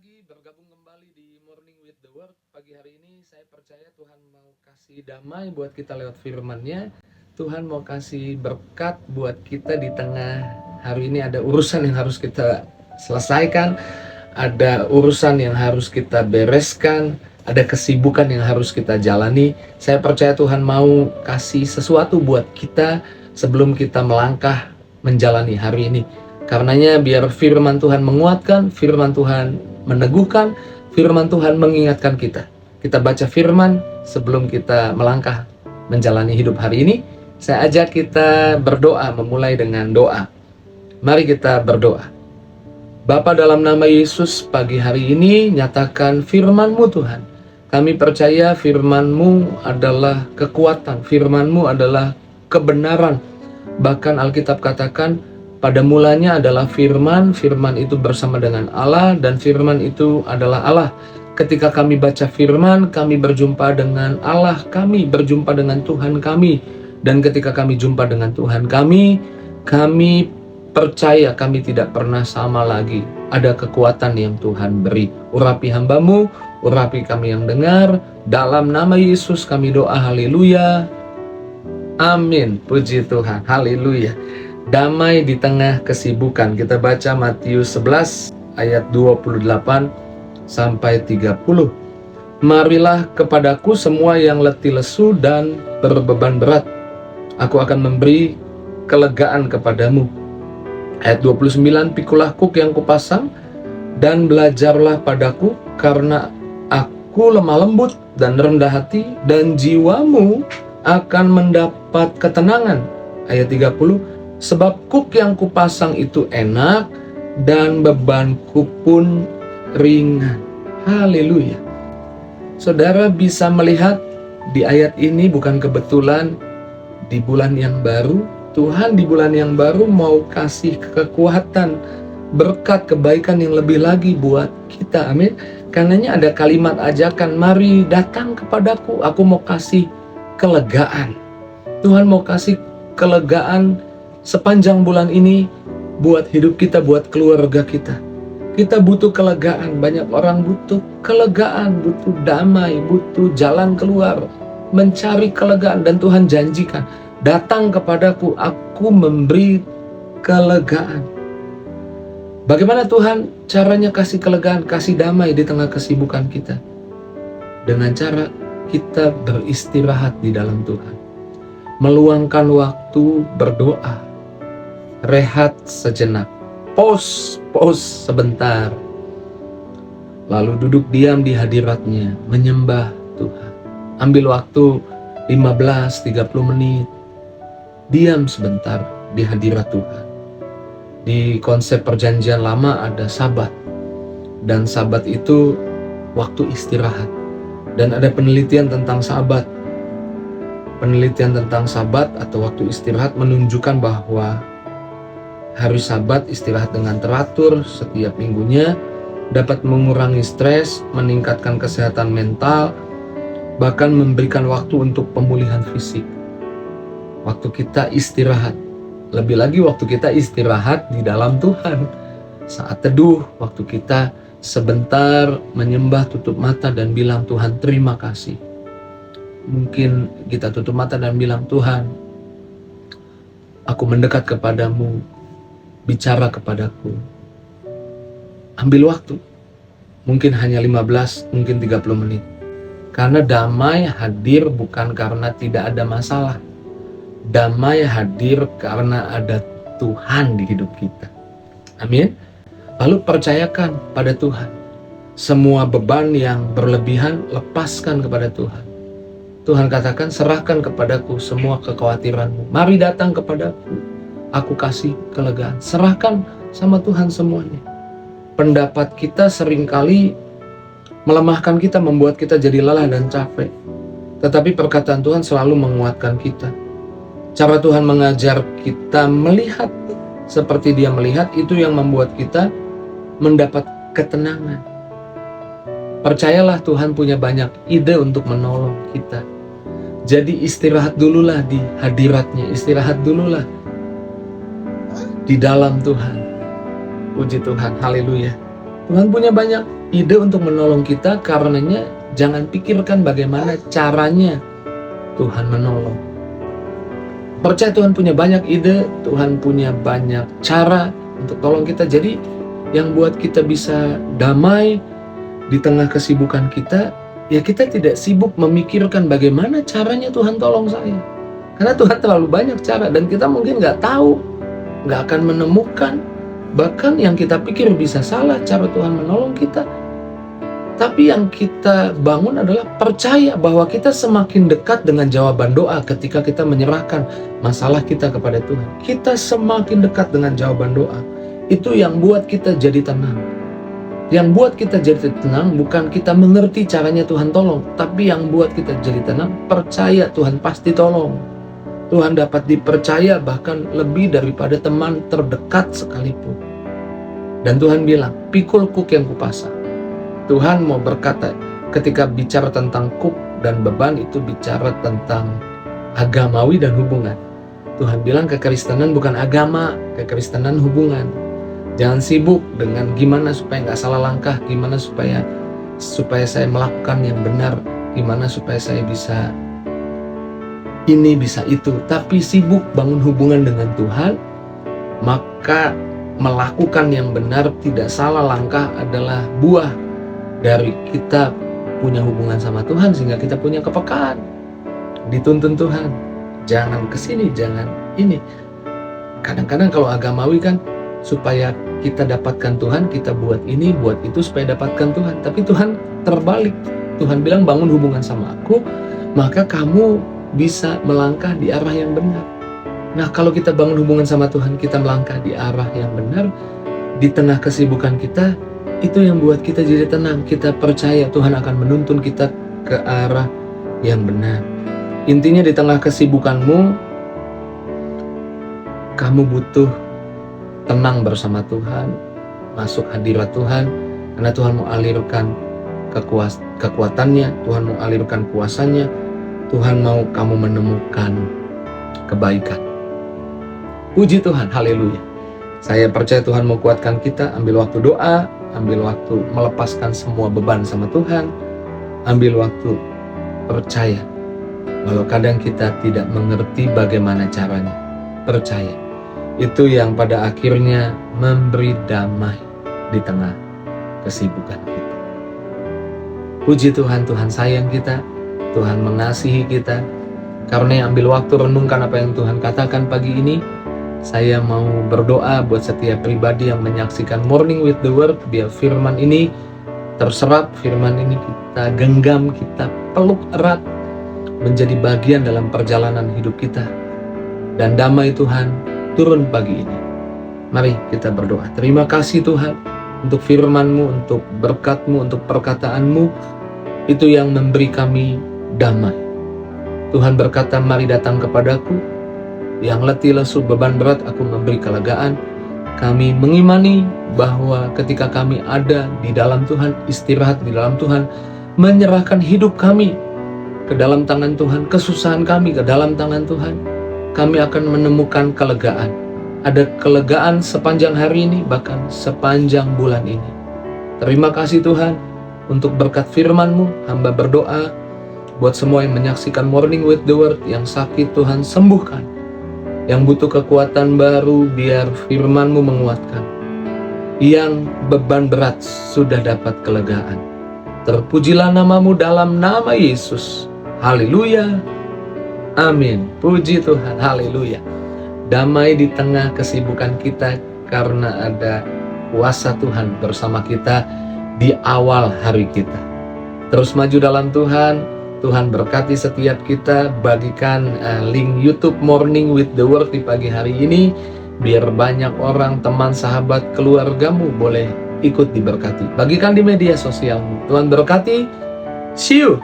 pagi, bergabung kembali di Morning with the Word. Pagi hari ini saya percaya Tuhan mau kasih damai buat kita lewat firman-Nya. Tuhan mau kasih berkat buat kita di tengah hari ini. Ada urusan yang harus kita selesaikan, ada urusan yang harus kita bereskan, ada kesibukan yang harus kita jalani. Saya percaya Tuhan mau kasih sesuatu buat kita sebelum kita melangkah menjalani hari ini. Karenanya biar firman Tuhan menguatkan, firman Tuhan meneguhkan, firman Tuhan mengingatkan kita. Kita baca firman sebelum kita melangkah menjalani hidup hari ini. Saya ajak kita berdoa, memulai dengan doa. Mari kita berdoa. Bapa, dalam nama Yesus, pagi hari ini nyatakan firman-Mu Tuhan. Kami percaya firman-Mu adalah kekuatan, firman-Mu adalah kebenaran. Bahkan Alkitab katakan, pada mulanya adalah firman, firman itu bersama dengan Allah, dan firman itu adalah Allah. Ketika kami baca firman, kami berjumpa dengan Allah, kami berjumpa dengan Tuhan kami. Dan ketika kami jumpa dengan Tuhan kami percaya kami tidak pernah sama lagi. Ada kekuatan yang Tuhan beri. Urapi hamba-Mu, urapi kami yang dengar. Dalam nama Yesus kami doa, haleluya. Amin, puji Tuhan, haleluya. Damai di tengah kesibukan. Kita baca Matius 11 ayat 28 sampai 30. Marilah kepadaku semua yang letih lesu dan berbeban berat. Aku akan memberi kelegaan kepadamu. Ayat 29, pikulah kuk yang kupasang dan belajarlah padaku, karena aku lemah lembut dan rendah hati, dan jiwamu akan mendapat ketenangan. Ayat 30, sebab kuk yang kupasang itu enak dan bebanku pun ringan. Haleluya. Saudara bisa melihat di ayat ini bukan kebetulan di bulan yang baru, Tuhan di bulan yang baru mau kasih kekuatan, berkat, kebaikan yang lebih lagi buat kita. Amin. Karenanya ada kalimat ajakan, mari datang kepadaku, aku mau kasih kelegaan. Tuhan mau kasih kelegaan sepanjang bulan ini buat hidup kita, buat keluarga kita. Kita butuh kelegaan. Banyak orang butuh kelegaan, butuh damai, butuh jalan keluar, mencari kelegaan. Dan Tuhan janjikan, datang kepadaku, aku memberi kelegaan. Bagaimana Tuhan caranya kasih kelegaan, kasih damai di tengah kesibukan kita? Dengan cara kita beristirahat di dalam Tuhan, meluangkan waktu berdoa, rehat sejenak, pause sebentar, lalu duduk diam di hadirat-Nya, menyembah Tuhan. Ambil waktu 15-30 menit, diam sebentar di hadirat Tuhan. Di konsep perjanjian lama ada sabat, dan sabat itu waktu istirahat. Dan ada penelitian tentang sabat. Penelitian tentang sabat atau waktu istirahat menunjukkan bahwa hari Sabat istirahat dengan teratur setiap minggunya dapat mengurangi stres, meningkatkan kesehatan mental, bahkan memberikan waktu untuk pemulihan fisik. Waktu kita istirahat, lebih lagi waktu kita istirahat di dalam Tuhan. Saat teduh, waktu kita sebentar menyembah, tutup mata dan bilang, Tuhan terima kasih. Mungkin kita tutup mata dan bilang, Tuhan, aku mendekat kepadamu, bicara kepadaku. Ambil waktu, mungkin hanya 15, mungkin 30 menit. Karena damai hadir bukan karena tidak ada masalah. Damai hadir karena ada Tuhan di hidup kita. Amin. Lalu percayakan pada Tuhan. Semua beban yang berlebihan, lepaskan kepada Tuhan. Tuhan katakan, serahkan kepadaku semua kekhawatiranmu. Mari datang kepadaku, aku kasih kelegaan. Serahkan sama Tuhan semuanya. Pendapat kita seringkali melemahkan kita, membuat kita jadi lelah dan capek. Tetapi perkataan Tuhan selalu menguatkan kita. Cara Tuhan mengajar kita melihat seperti Dia melihat, itu yang membuat kita mendapat ketenangan. Percayalah, Tuhan punya banyak ide untuk menolong kita. Jadi istirahat dululah di hadirat-Nya, istirahat dululah di dalam Tuhan. Puji Tuhan, haleluya. Tuhan punya banyak ide untuk menolong kita. Karenanya jangan pikirkan bagaimana caranya Tuhan menolong. Percaya Tuhan punya banyak ide, Tuhan punya banyak cara untuk tolong kita. Jadi yang buat kita bisa damai di tengah kesibukan kita, ya kita tidak sibuk memikirkan bagaimana caranya Tuhan tolong saya. Karena Tuhan terlalu banyak cara dan kita mungkin nggak tahu, nggak akan menemukan. Bahkan yang kita pikir bisa salah cara Tuhan menolong kita. Tapi yang kita bangun adalah percaya bahwa kita semakin dekat dengan jawaban doa ketika kita menyerahkan masalah kita kepada Tuhan. Kita semakin dekat dengan jawaban doa. Itu yang buat kita jadi tenang. Yang buat kita jadi tenang bukan kita mengerti caranya Tuhan tolong, tapi yang buat kita jadi tenang, percaya Tuhan pasti tolong. Tuhan dapat dipercaya bahkan lebih daripada teman terdekat sekalipun. Dan Tuhan bilang, pikul kuk yang kupasang. Tuhan mau berkata, ketika bicara tentang kuk dan beban itu bicara tentang agamawi dan hubungan. Tuhan bilang kekristenan bukan agama, kekristenan hubungan. Jangan sibuk dengan gimana supaya nggak salah langkah, gimana supaya saya melakukan yang benar, gimana supaya saya bisa ini, bisa itu. Tapi sibuk bangun hubungan dengan Tuhan, maka melakukan yang benar, tidak salah langkah adalah buah dari kita punya hubungan sama Tuhan, sehingga kita punya kepekaan. Dituntun Tuhan, jangan kesini, jangan ini. Kadang-kadang kalau agamawi kan, supaya kita dapatkan Tuhan, kita buat ini, buat itu supaya dapatkan Tuhan. Tapi Tuhan terbalik. Tuhan bilang bangun hubungan sama aku, maka kamu bisa melangkah di arah yang benar. Nah, kalau kita bangun hubungan sama Tuhan, kita melangkah di arah yang benar, di tengah kesibukan kita, itu yang buat kita jadi tenang. Kita percaya Tuhan akan menuntun kita ke arah yang benar. Intinya di tengah kesibukanmu, kamu butuh tenang bersama Tuhan, masuk hadirat Tuhan, karena Tuhan mau alirkan kekuatannya, Tuhan mau alirkan kuasanya, Tuhan mau kamu menemukan kebaikan. Puji Tuhan, haleluya. Saya percaya Tuhan mau kuatkan kita. Ambil waktu doa, ambil waktu melepaskan semua beban sama Tuhan, ambil waktu percaya bahwa kadang kita tidak mengerti bagaimana caranya. Percaya, itu yang pada akhirnya memberi damai di tengah kesibukan kita. Puji Tuhan, Tuhan sayang kita, Tuhan mengasihi kita. Karena yang ambil waktu renungkan apa yang Tuhan katakan pagi ini, saya mau berdoa buat setiap pribadi yang menyaksikan Morning with the Word, biar firman ini terserap, firman ini kita genggam, kita peluk erat, menjadi bagian dalam perjalanan hidup kita. Dan damai Tuhan turun pagi ini. Mari kita berdoa. Terima kasih Tuhan untuk firman-Mu, untuk berkat-Mu, untuk perkataan-Mu. Itu yang memberi kami damai. Tuhan berkata, mari datang kepadaku, yang letih lesu beban berat, aku memberi kelegaan. Kami mengimani bahwa ketika kami ada di dalam Tuhan, istirahat di dalam Tuhan, menyerahkan hidup kami ke dalam tangan Tuhan, kesusahan kami ke dalam tangan Tuhan, kami akan menemukan kelegaan. Ada kelegaan sepanjang hari ini, bahkan sepanjang bulan ini. Terima kasih Tuhan untuk berkat firman-Mu. Hamba berdoa buat semua yang menyaksikan Morning with the Word, yang sakit Tuhan sembuhkan, yang butuh kekuatan baru biar firman-Mu menguatkan, yang beban berat sudah dapat kelegaan. Terpujilah nama-Mu dalam nama Yesus. Haleluya. Amin. Puji Tuhan. Haleluya. Damai di tengah kesibukan kita karena ada kuasa Tuhan bersama kita di awal hari kita. Terus maju dalam Tuhan. Tuhan berkati setiap kita. Bagikan link YouTube Morning with the Word di pagi hari ini, biar banyak orang, teman, sahabat, keluargamu boleh ikut diberkati. Bagikan di media sosialmu. Tuhan berkati. See you.